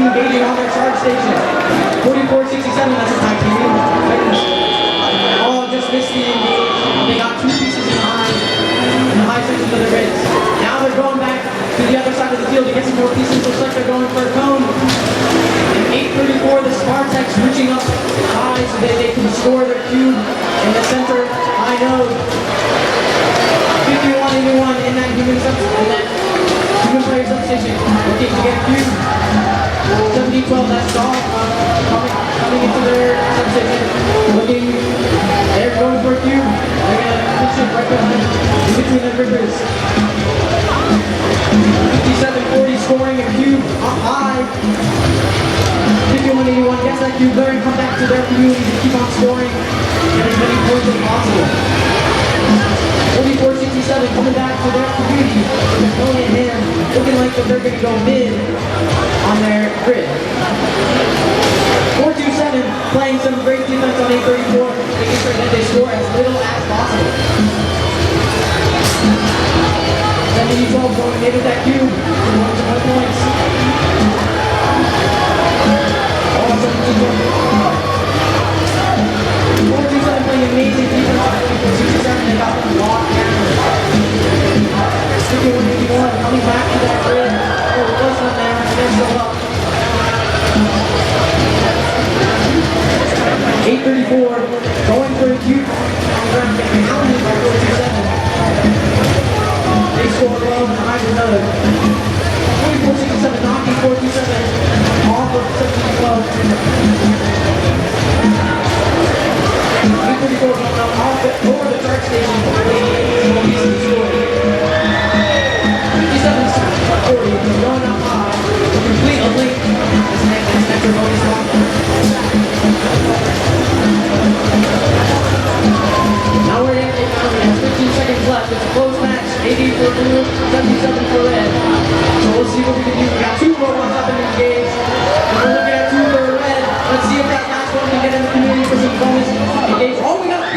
engaging on their charge station. 44-67, that's a tag team. Oh, just missed the engage. They got two pieces in the high section of the grids. Now they're going back to the other side of the field to get some more pieces. Looks like they're going for a cone. And 8:34, the Spartac's reaching up high so that they can score their cube in the center high node. 51-81 in that human player substation. Looking to get a cube. 70-12, that's all coming into their substation. Looking, they're going for a cube. They're going to pitch it right behind in between their rippers. 57-40 scoring a cube up high. 51-81 gets that cube there and come back to their community to keep on scoring. Get as many points as possible. 44-67 coming back to their community. They're going in here, looking like that they're going to go mid on their grid. 4-2-7 playing some great defense on 8:34, making sure that they score as little as possible. 70-12 going mid with that cube. Going to 1 points. Oh, 4-2-7 playing amazing defense on 4-2-7. They got them locked down. 51-81 coming back to that grid. Oh, it was not there. They're still up. 8:34 going for a cube. Pounded by 4-2-7. They score low behind another. 44-67 knocking 4-2-7 off of 17-12. 8:34 going up off over the charge station. Easily scored. 57-40 going up high. Complete a link. This next bonus round. Now we're in it. There's 15 seconds left. It's a close match. 80 for blue, 77 for red. So we'll see what we can do. We got two robots up and engaged. We're looking at two for red. Let's see if that last one can get in the community for some bonus engage. Oh, we got